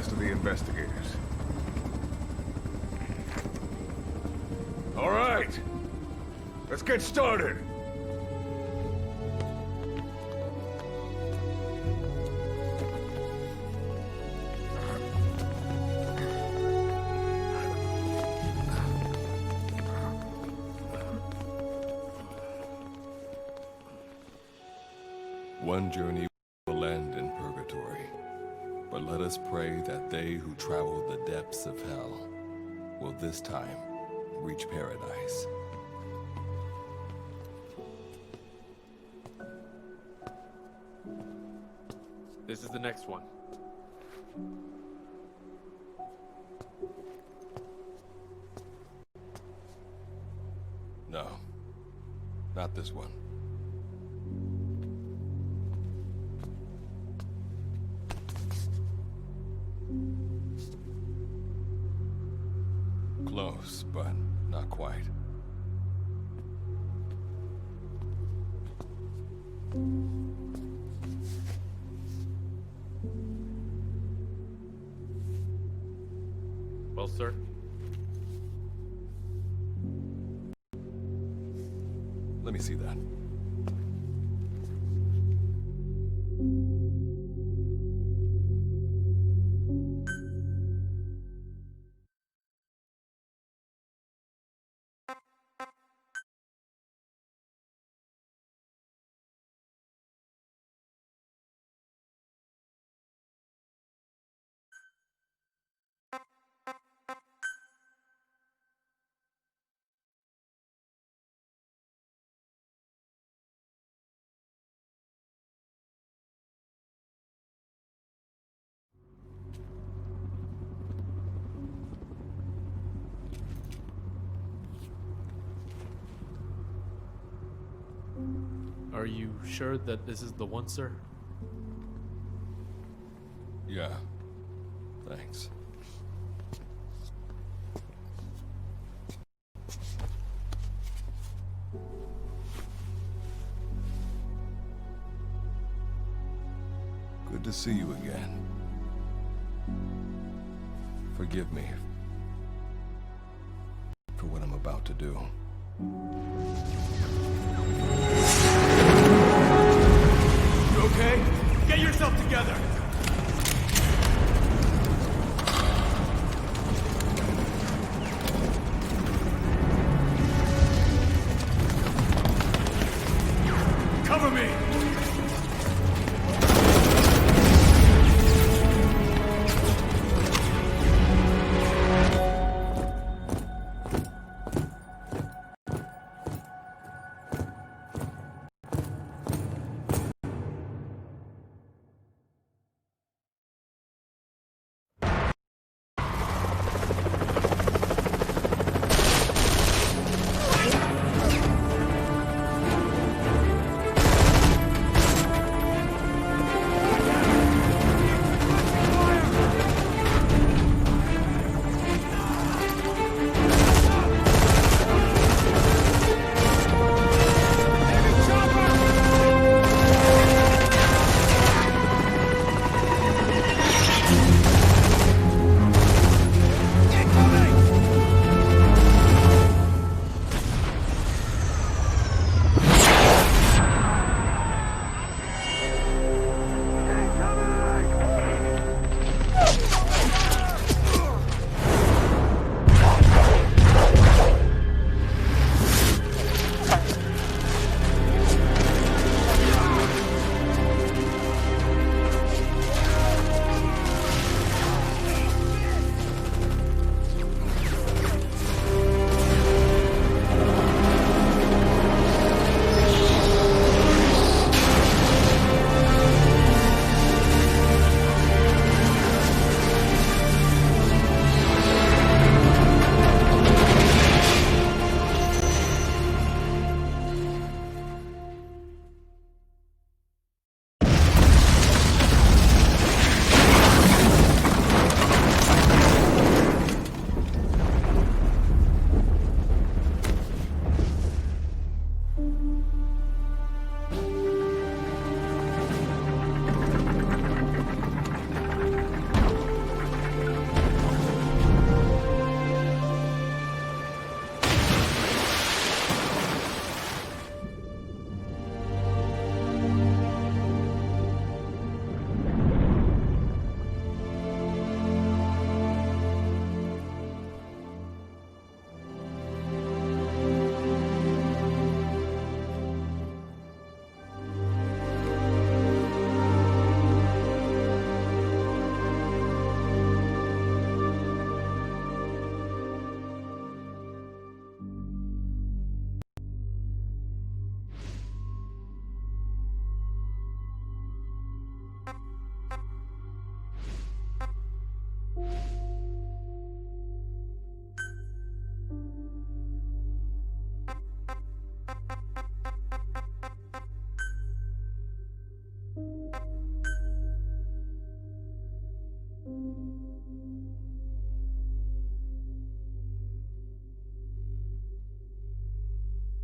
last of the investigators. All right, let's get started. One journey will end in purgatory, but let us pray that they who travel the depths of hell will this time reach paradise. This is the next one. No, not this one. Close, but not quite. Well, sir. Let me see that. Are you sure that this is the one, sir? Yeah. Thanks. Good to see you again. Forgive me for what I'm about to do. You okay? Get yourself together! Cover me!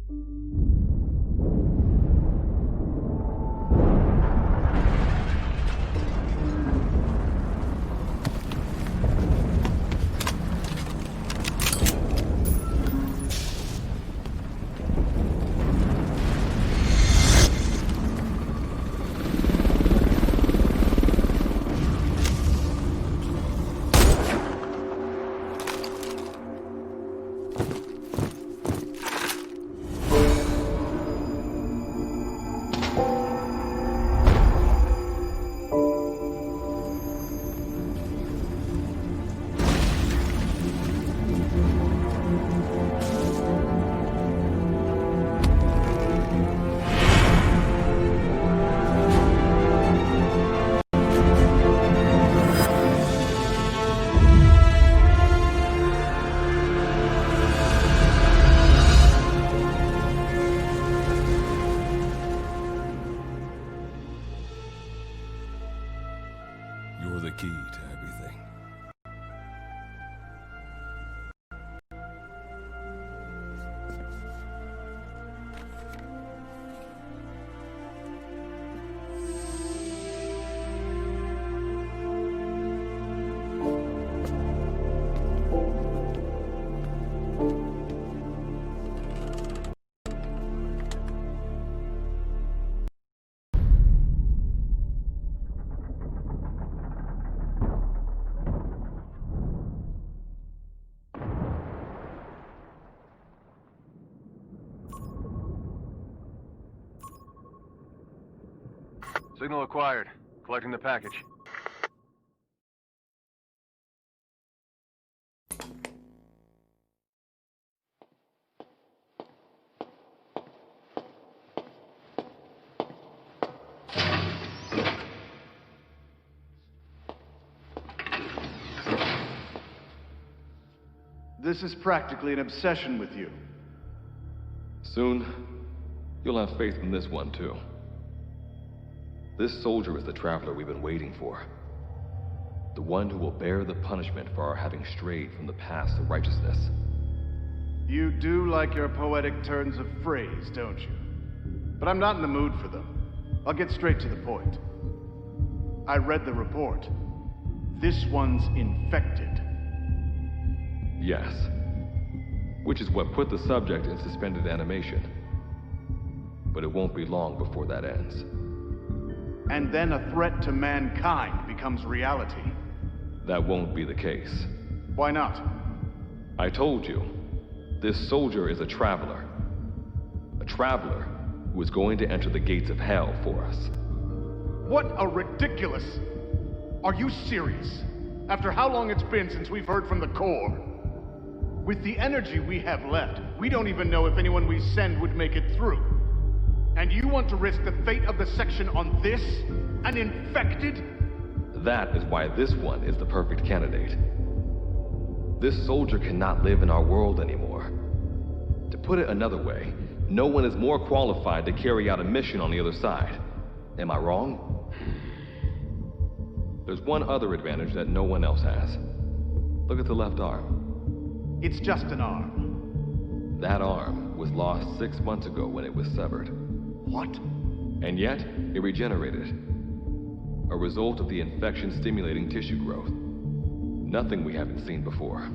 You're the key to everything. Signal acquired. Collecting the package. This is practically an obsession with you. Soon, you'll have faith in this one, too. This soldier is the traveler we've been waiting for. The one who will bear the punishment for our having strayed from the path to righteousness. You do like your poetic turns of phrase, don't you? But I'm not in the mood for them. I'll get straight to the point. I read the report. This one's infected. Yes. Which is what put the subject in suspended animation. But it won't be long before that ends. And then a threat to mankind becomes reality. That won't be the case. Why not? I told you, this soldier is a traveler. A traveler who is going to enter the gates of hell for us. What a ridiculous... Are you serious? After how long it's been since we've heard from the Corps? With the energy we have left, we don't even know if anyone we send would make it through. And you want to risk the fate of the section on this? An infected? That is why this one is the perfect candidate. This soldier cannot live in our world anymore. To put it another way, no one is more qualified to carry out a mission on the other side. Am I wrong? There's one other advantage that no one else has. Look at the left arm. It's just an arm. That arm was lost 6 months ago when it was severed. What? And yet, it regenerated. A result of the infection-stimulating tissue growth. Nothing we haven't seen before.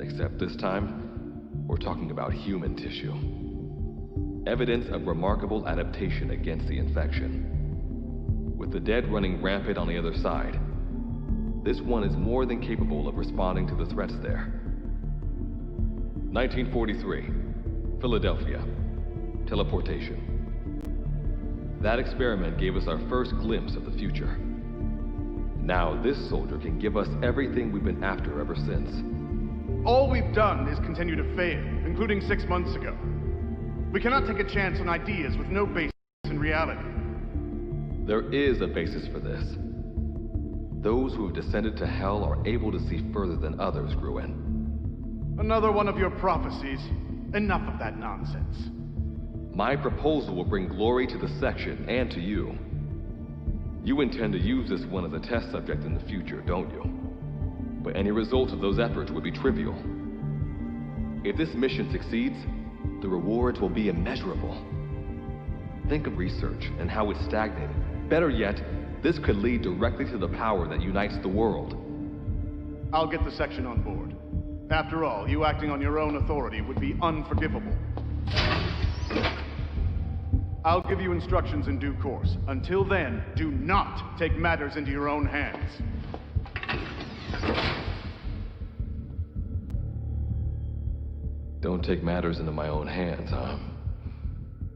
Except this time, we're talking about human tissue. Evidence of remarkable adaptation against the infection. With the dead running rampant on the other side, this one is more than capable of responding to the threats there. 1943, Philadelphia. Teleportation. That experiment gave us our first glimpse of the future. Now this soldier can give us everything we've been after ever since. All we've done is continue to fail, including 6 months ago. We cannot take a chance on ideas with no basis in reality. There is a basis for this. Those who have descended to hell are able to see further than others, Gruen. Another one of your prophecies. Enough of that nonsense. My proposal will bring glory to the section and to you. You intend to use this one as a test subject in the future, don't you? But any result of those efforts would be trivial. If this mission succeeds, the rewards will be immeasurable. Think of research and how it's stagnated. Better yet, this could lead directly to the power that unites the world. I'll get the section on board. After all, you acting on your own authority would be unforgivable. I'll give you instructions in due course. Until then, do not take matters into your own hands. Don't take matters into my own hands, huh?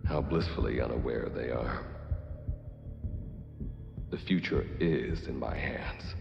How blissfully unaware they are. The future is in my hands.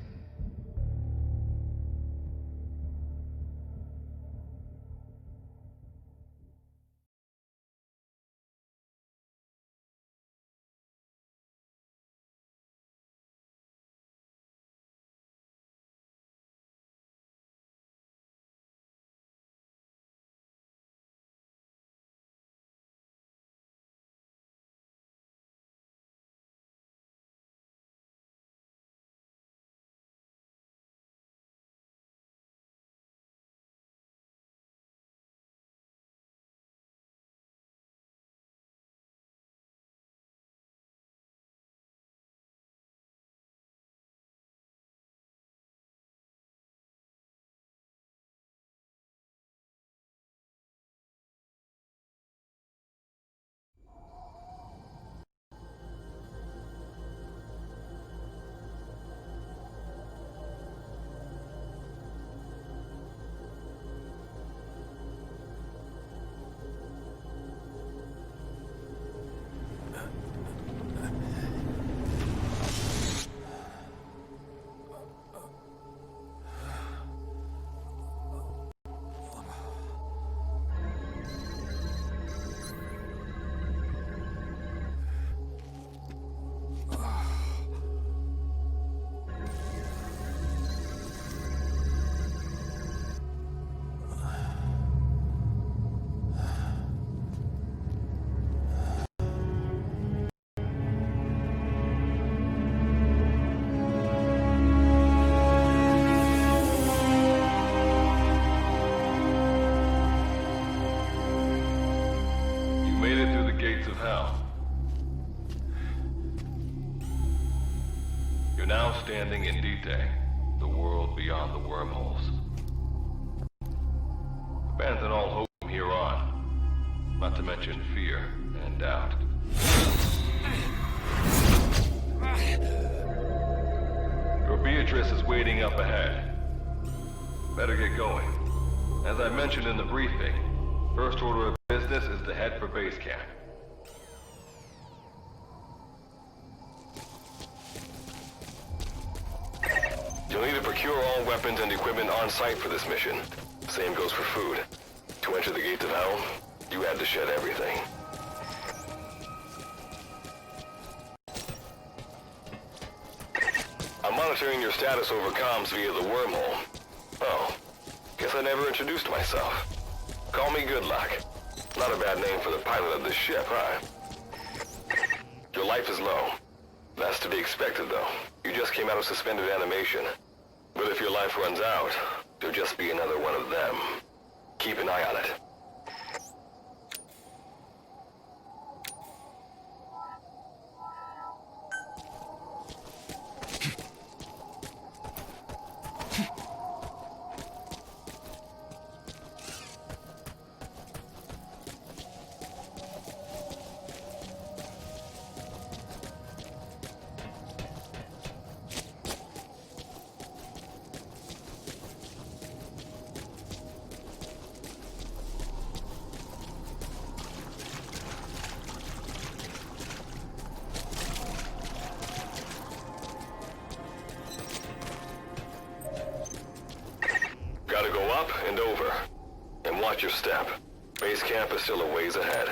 Standing in Dite, the world beyond the wormholes. Abandon all hope from here on, not to mention fear and doubt. Your Beatrice is waiting up ahead. Better get going. As I mentioned in the briefing, first order of business is to head for base camp. You'll need to procure all weapons and equipment on site for this mission. Same goes for food. To enter the gates of hell, you had to shed everything. I'm monitoring your status over comms via the wormhole. Oh, guess I never introduced myself. Call me Good Luck. Not a bad name for the pilot of this ship, huh? Your life is low. That's to be expected, though. You just came out of suspended animation. But if your life runs out, you'll just be another one of them. Keep an eye on it. Gotta go up and over. And watch your step. Base camp is still a ways ahead.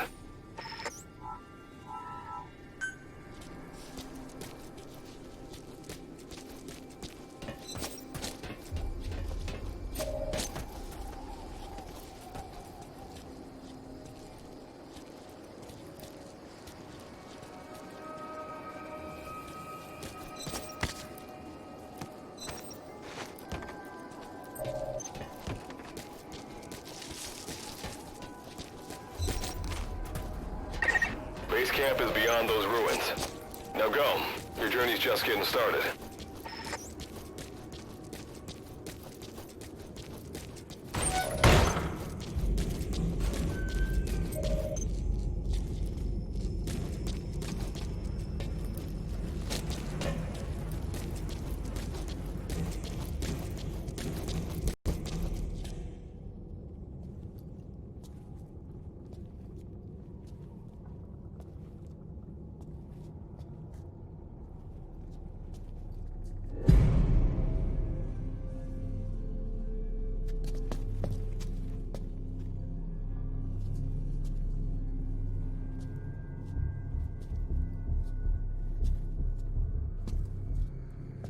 Base camp is beyond those ruins. Now go. Your journey's just getting started.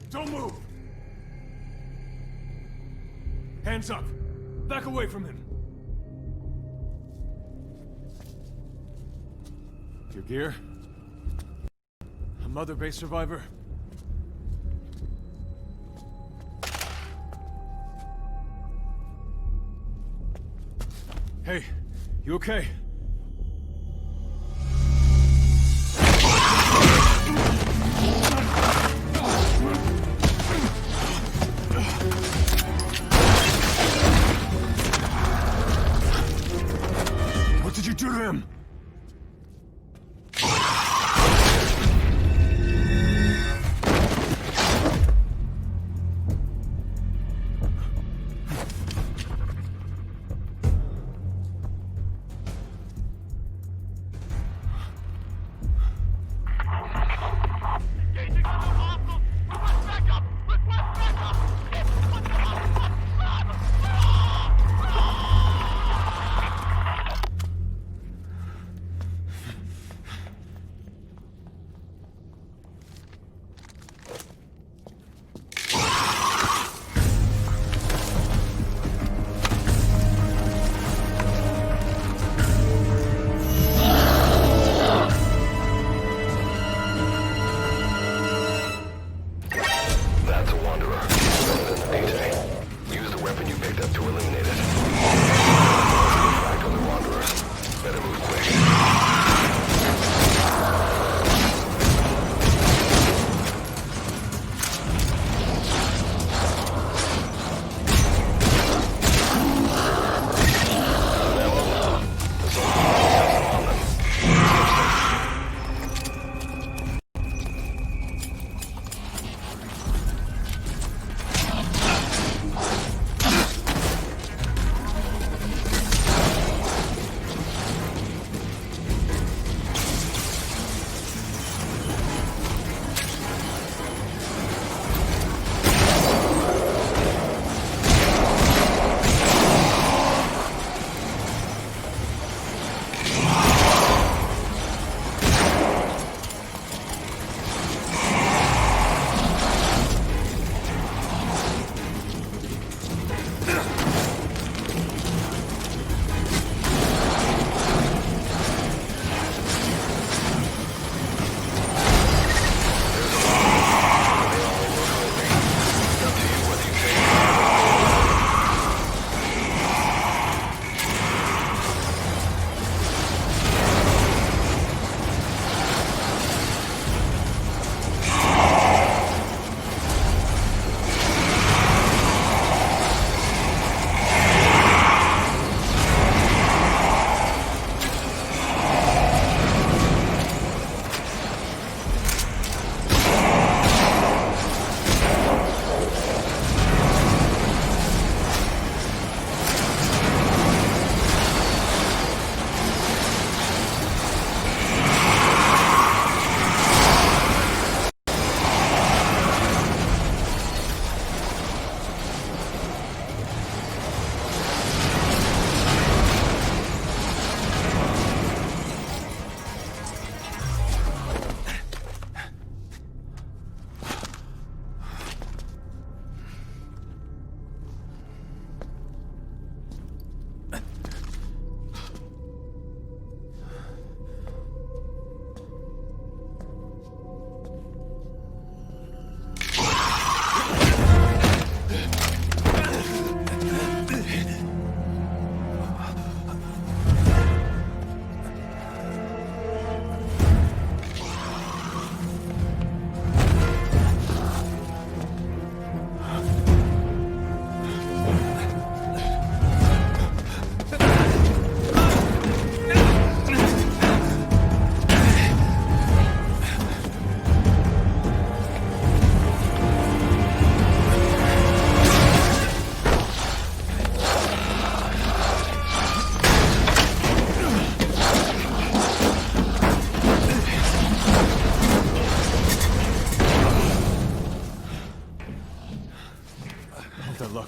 Don't move! Hands up! Back away from him! Your gear? A Mother Base survivor? Hey, you okay? What did you do to him?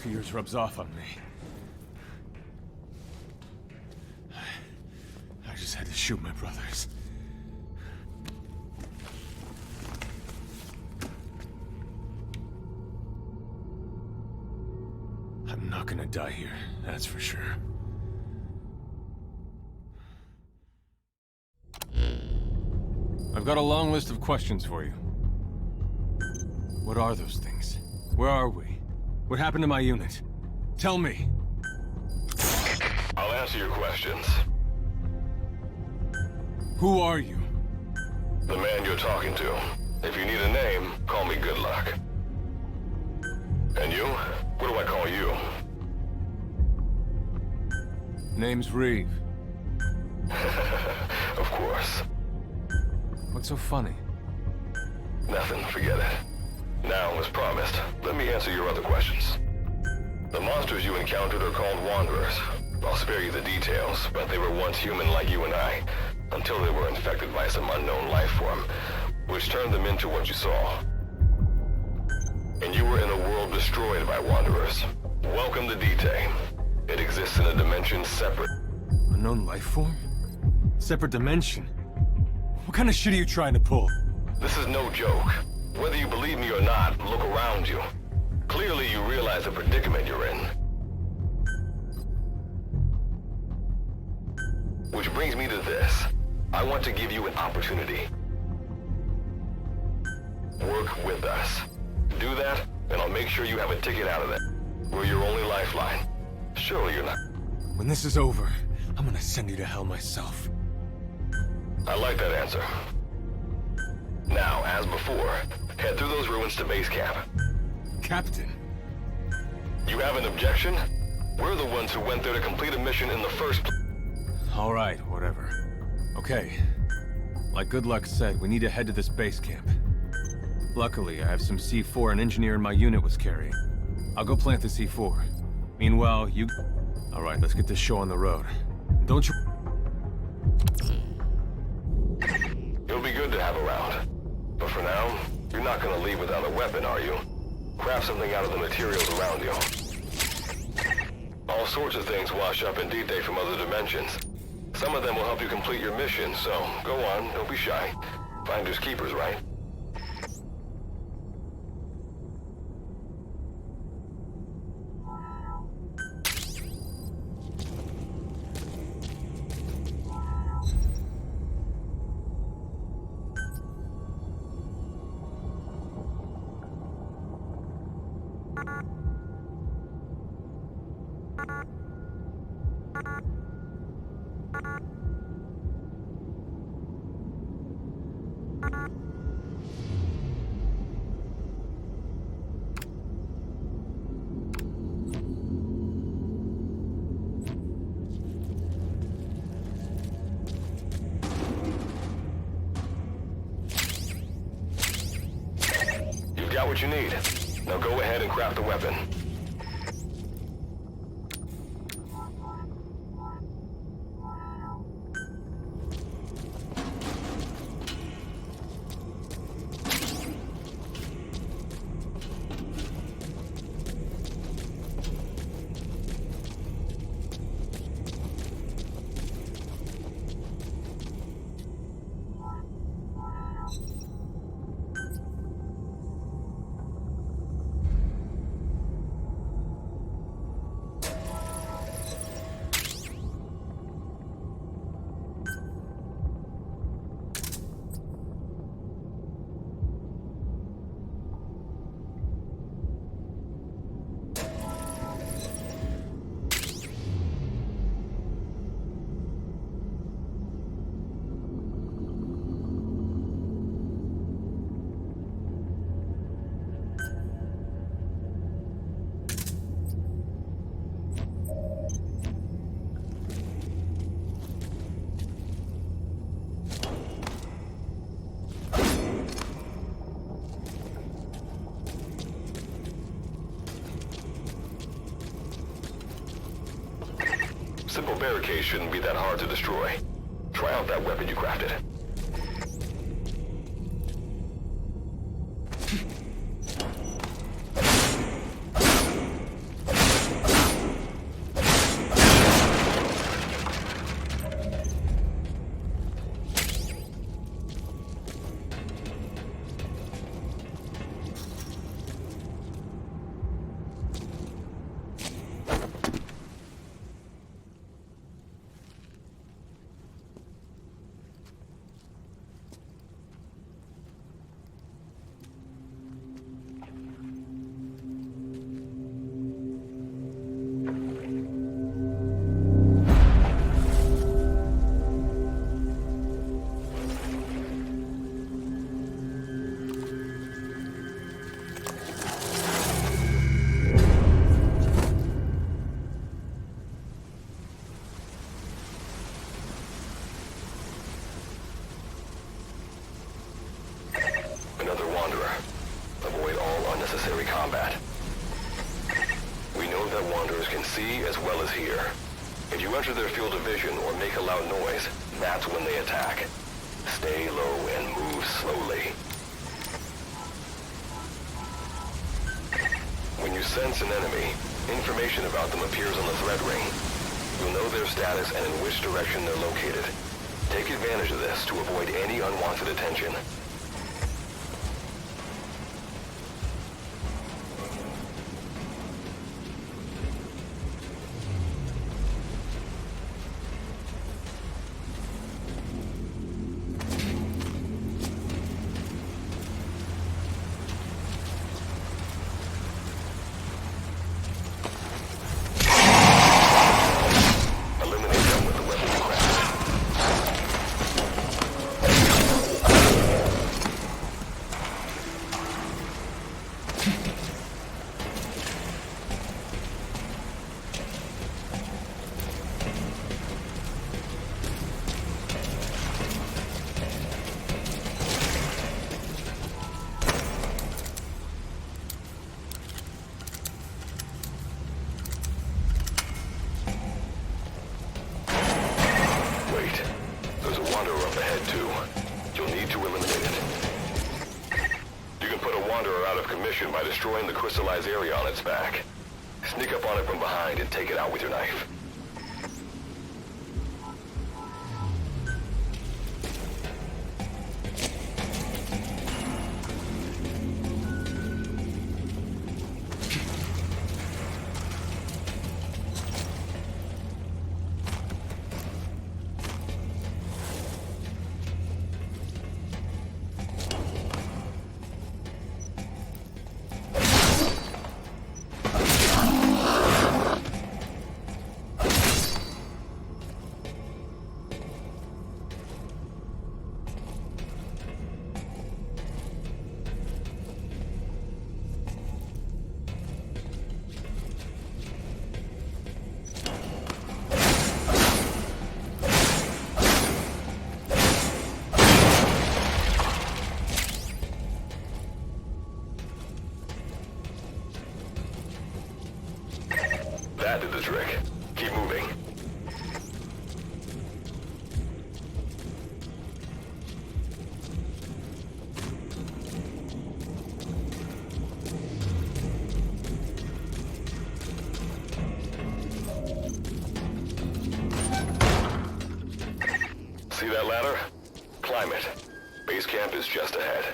fears rubs off on me. I just had to shoot my brothers. I'm not gonna die here, that's for sure. I've got a long list of questions for you. What are those things? Where are we? What happened to my unit? Tell me! I'll answer your questions. Who are you? The man you're talking to. If you need a name, call me Good Luck. And you? What do I call you? Name's Reeve. Of course. What's so funny? Nothing, forget it. Now, as promised, let me answer your other questions. The monsters you encountered are called Wanderers. I'll spare you the details, but they were once human like you and I, until they were infected by some unknown life form, which turned them into what you saw. And you were in a world destroyed by Wanderers. Welcome to D-Day. It exists in a dimension separate. Unknown life form? Separate dimension? What kind of shit are you trying to pull? This is no joke. Whether you believe me or not, look around you. Clearly you realize the predicament you're in. Which brings me to this. I want to give you an opportunity. Work with us. Do that, and I'll make sure you have a ticket out of it. We're your only lifeline. Surely you're not... When this is over, I'm gonna send you to hell myself. I like that answer. Now, as before, head through those ruins to base camp. Captain? You have an objection? We're the ones who went there to complete a mission in the first place. Alright, whatever. Okay. Like Good Luck said, we need to head to this base camp. Luckily, I have some C4 an engineer in my unit was carrying. I'll go plant the C4. Meanwhile, you... Alright, let's get this show on the road. Don't you... You'll be good to have around. But for now, you're not gonna leave without a weapon, are you? Craft something out of the materials around you. All sorts of things wash up in D-Day from other dimensions. Some of them will help you complete your mission, so go on, don't be shy. Finders keepers, right? Got what you need. Now go ahead and craft the weapon. Simple barricades shouldn't be that hard to destroy. Try out that weapon you crafted. Wanderers can see as well as hear. If you enter their field of vision or make a loud noise, that's when they attack. Stay low and move slowly. When you sense an enemy, information about them appears on the threat ring. You'll know their status and in which direction they're located. Take advantage of this to avoid any unwanted attention. By destroying the crystallized area on its back. Sneak up on it from behind and take it out with your knife. That did the trick. Keep moving. See that ladder? Climb it. Base camp is just ahead.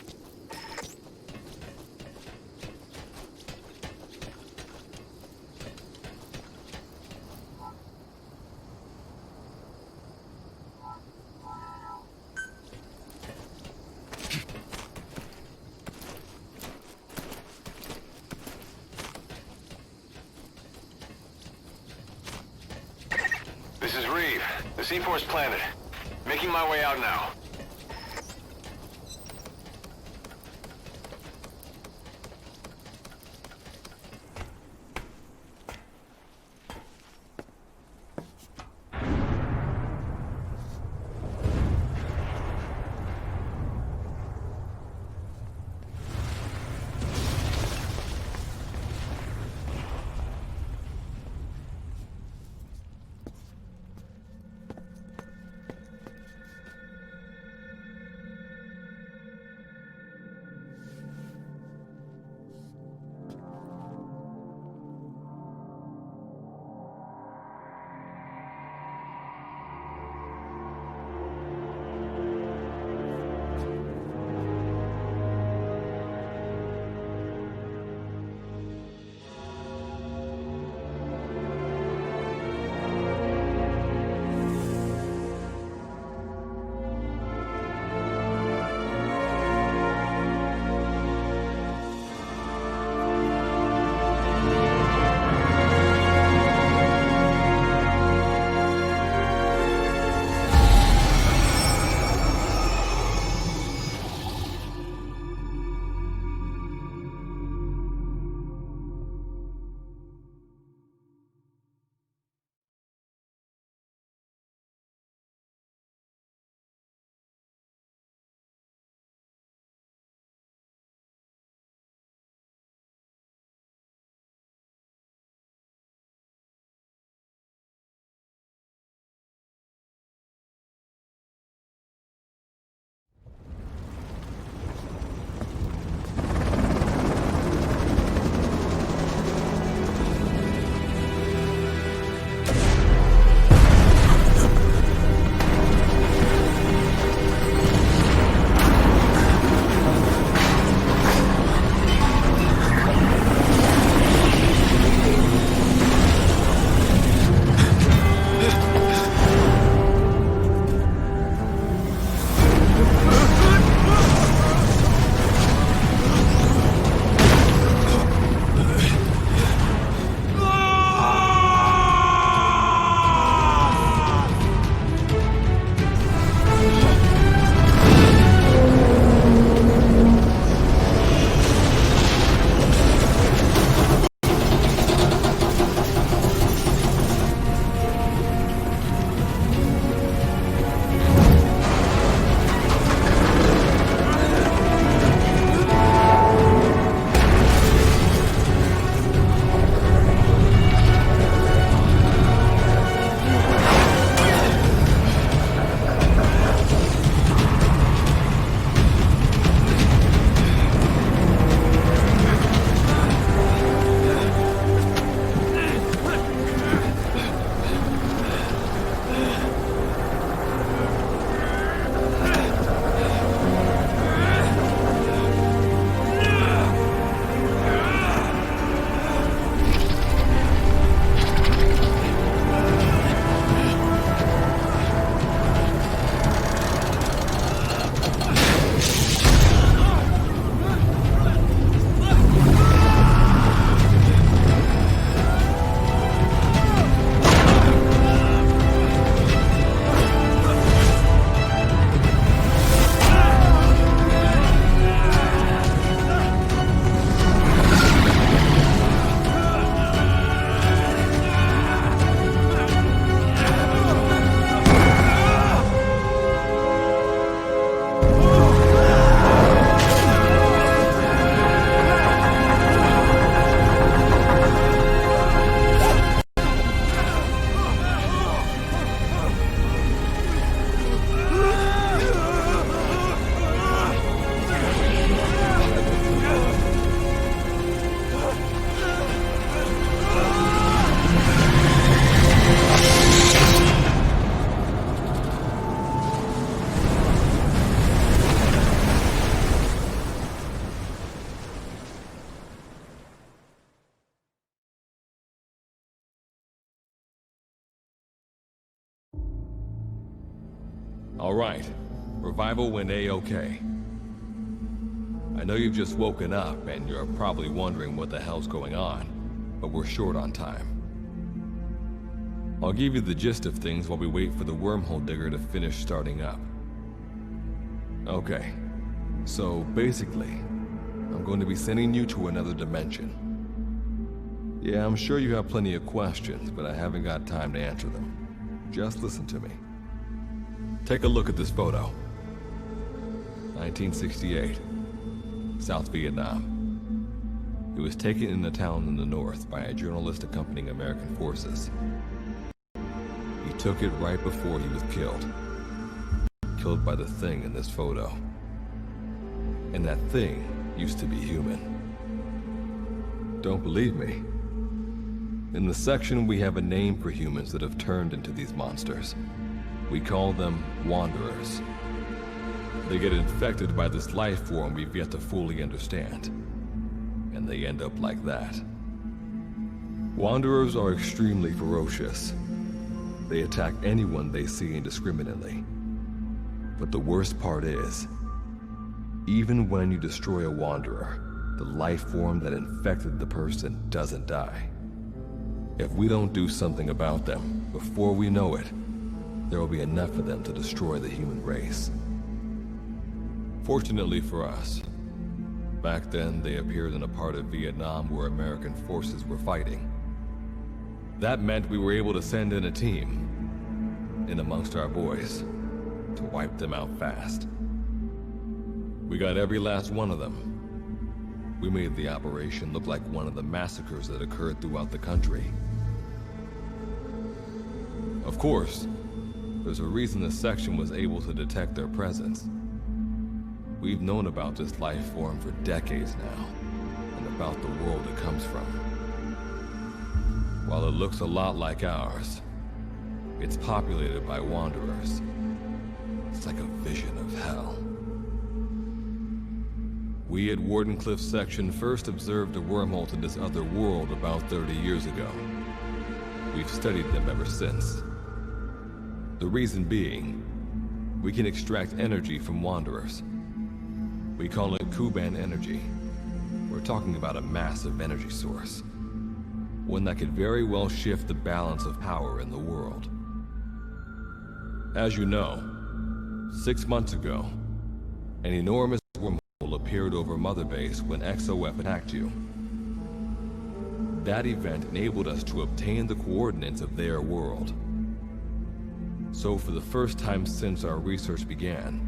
This is Reeve. The C4's planted. Making my way out now. All right. Revival went A-okay. I know you've just woken up and you're probably wondering what the hell's going on, but we're short on time. I'll give you the gist of things while we wait for the wormhole digger to finish starting up. Okay, so basically, I'm going to be sending you to another dimension. Yeah, I'm sure you have plenty of questions, but I haven't got time to answer them. Just listen to me. Take a look at this photo. 1968, South Vietnam. It was taken in a town in the north by a journalist accompanying American forces. He took it right before he was killed. Killed by the thing in this photo. And that thing used to be human. Don't believe me? In the section we have a name for humans that have turned into these monsters. We call them Wanderers. They get infected by this life form we've yet to fully understand. And they end up like that. Wanderers are extremely ferocious. They attack anyone they see indiscriminately. But the worst part is, even when you destroy a Wanderer, the life form that infected the person doesn't die. If we don't do something about them, before we know it, there will be enough of them to destroy the human race. Fortunately for us, back then they appeared in a part of Vietnam where American forces were fighting. That meant we were able to send in a team, in amongst our boys, to wipe them out fast. We got every last one of them. We made the operation look like one of the massacres that occurred throughout the country. Of course, there's a reason the section was able to detect their presence. We've known about this life form for decades now, and about the world it comes from. While it looks a lot like ours, it's populated by Wanderers. It's like a vision of hell. We at Wardenclyffe section first observed a wormhole to this other world about 30 years ago. We've studied them ever since. The reason being, we can extract energy from Wanderers. We call it Kuban energy. We're talking about a massive energy source. One that could very well shift the balance of power in the world. As you know, 6 months ago, an enormous wormhole appeared over Mother Base when XOF attacked you. That event enabled us to obtain the coordinates of their world. So for the first time since our research began,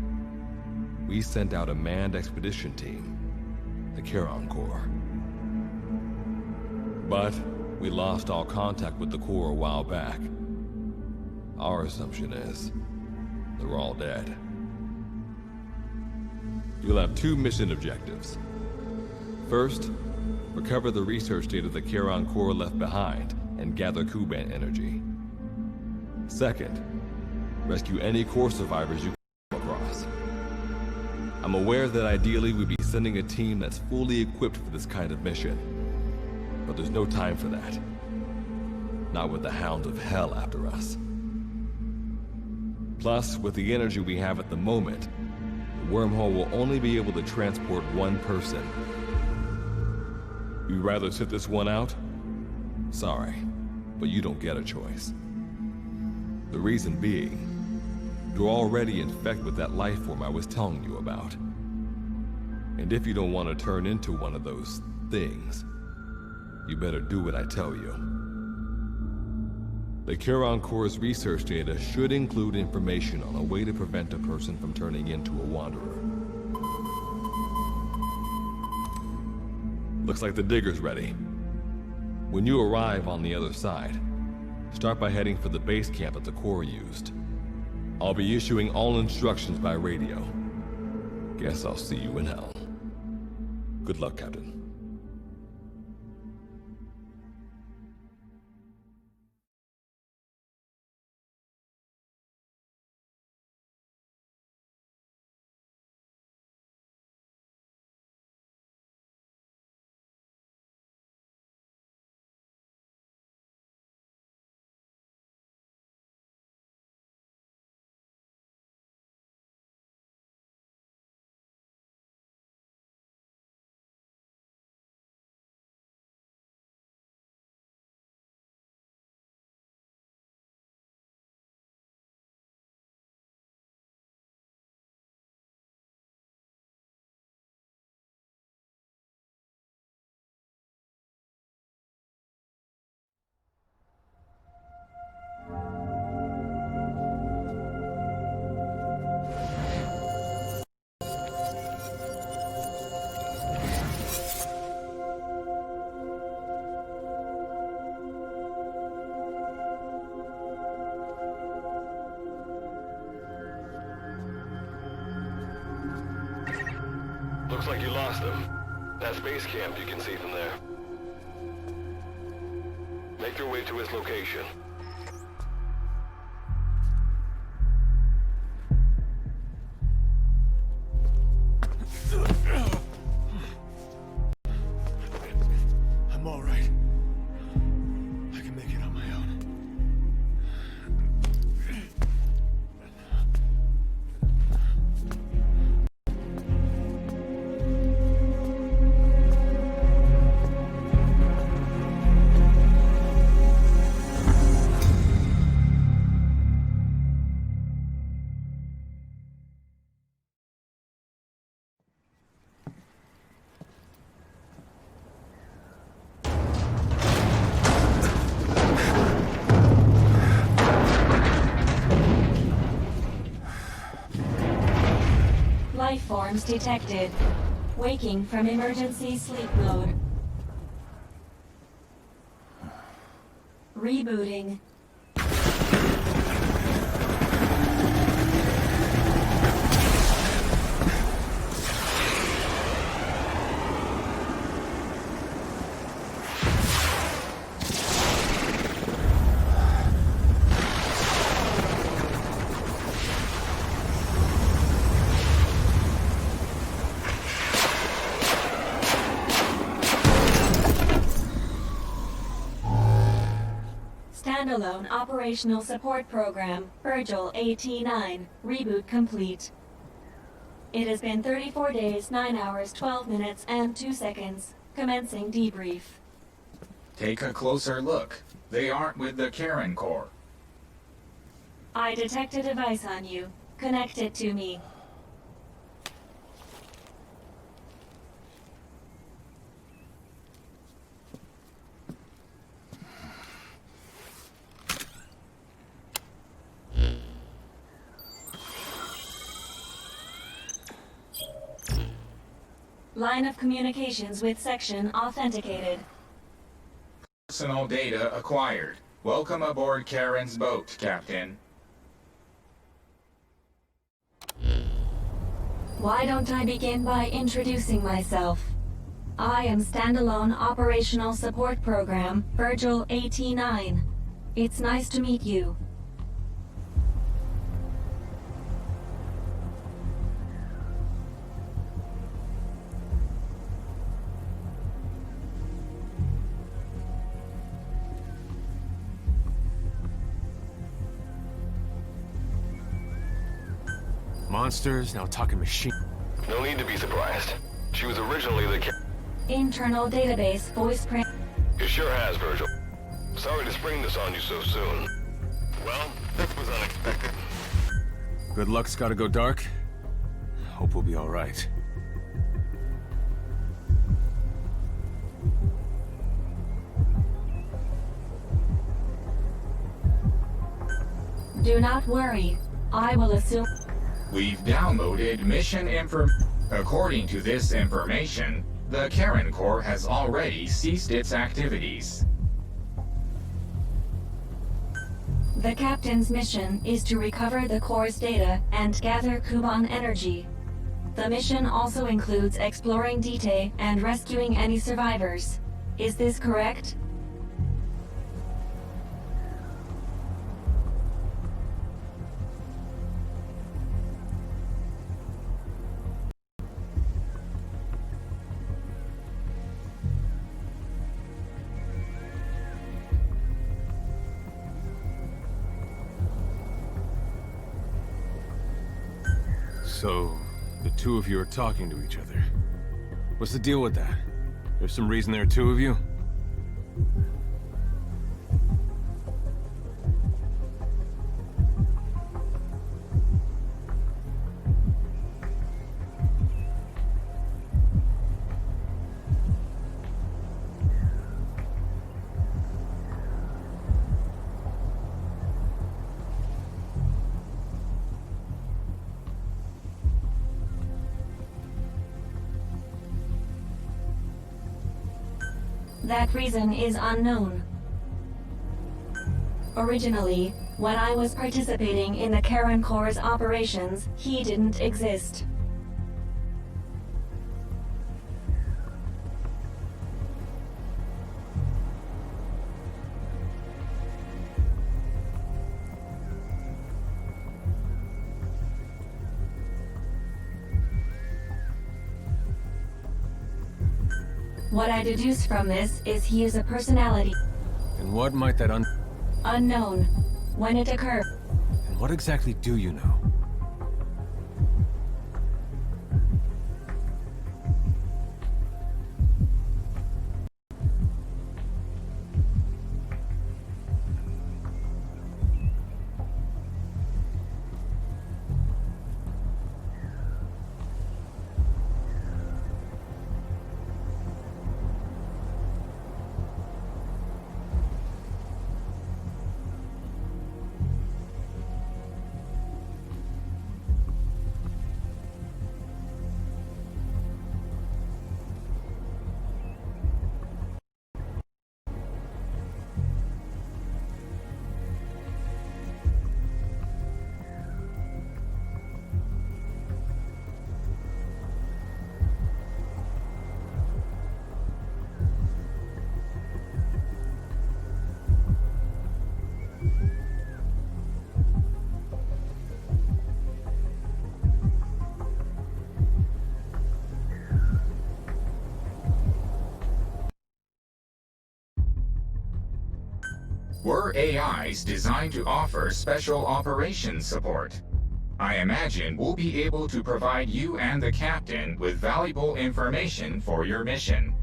we sent out a manned expedition team, the Charon Corps. But we lost all contact with the Corps a while back. Our assumption is they're all dead. You'll have 2 mission objectives. First, recover the research data the Charon Corps left behind and gather Kuban energy. Second, rescue any Corps survivors you come across. I'm aware that ideally we'd be sending a team that's fully equipped for this kind of mission. But there's no time for that. Not with the Hound of Hell after us. Plus, with the energy we have at the moment, the wormhole will only be able to transport one person. You'd rather sit this one out? Sorry, but you don't get a choice. The reason being, you're already infected with that life form I was telling you about. And if you don't want to turn into one of those things, you better do what I tell you. The Charon Corps' research data should include information on a way to prevent a person from turning into a Wanderer. Looks like the digger's ready. When you arrive on the other side, start by heading for the base camp that the Corps used. I'll be issuing all instructions by radio. Guess I'll see you in hell. Good luck, Captain. Looks like you lost them. That's base camp you can see from there. Make your way to his location. I'm all right. I can make it on my own. Life forms detected. Waking from emergency sleep mode. Rebooting. Standalone Operational Support Program, Virgil AT-9, reboot complete. It has been 34 days, 9 hours, 12 minutes, and 2 seconds. Commencing debrief. Take a closer look. They aren't with the Karin Corps. I detect a device on you. Connect it to me. Line of communications with section authenticated. Personal data acquired. Welcome aboard Karin's boat, Captain. Why don't I begin by introducing myself? I am Standalone Operational Support Program, Virgil AT-9. It's nice to meet you. Monsters, now talking machine. No need to be surprised. She was originally the Internal database voice print. It sure has, Virgil. Sorry to spring this on you so soon. Well, this was unexpected. Good luck's gotta go dark. Hope we'll be all right. Do not worry. I will assume... We've downloaded mission info. According to this information, the Karin Corps has already ceased its activities. The captain's mission is to recover the Corps' data and gather Kuban energy. The mission also includes exploring Dite and rescuing any survivors. Is this correct? So, the two of you are talking to each other. What's the deal with that? There's some reason there are two of you? That reason is unknown. Originally, when I was participating in the Karin Corps' operations, he didn't exist. What I deduce from this is he is a personality And what might that unknown. When it occurred, And what exactly do you know? Were AIs designed to offer special operations support? I imagine we'll be able to provide you and the captain with valuable information for your mission.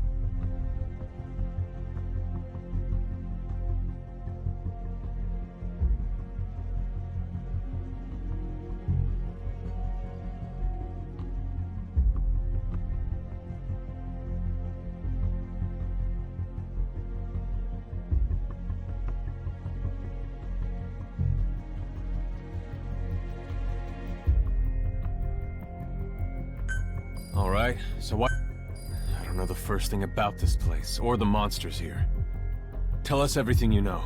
All right, so what? I don't know the first thing about this place, or the monsters here. Tell us everything you know.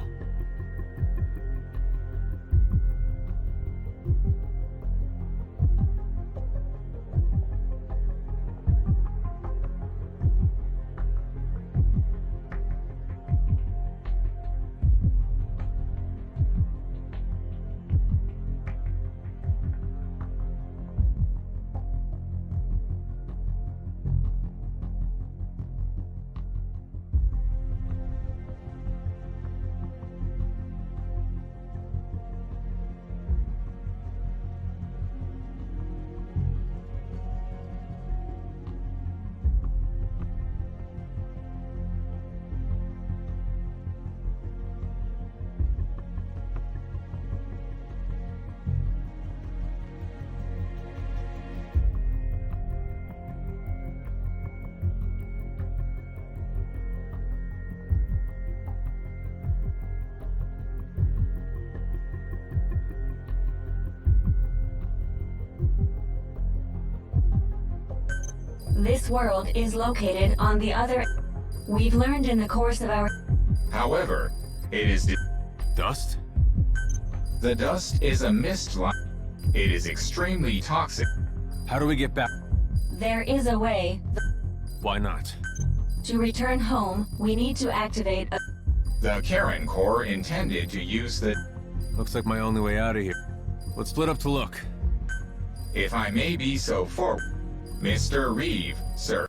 this world is located on the other. We've learned in the course of our. However, it is Dust? the dust is a mist like. It is extremely toxic. How do we get back? There is a way. Why not? To return home, we need to activate a. The Karin Corps intended to use the. Looks like my only way out of here. Let's split up to look. If I may be so forward, Mr. Reeve, sir.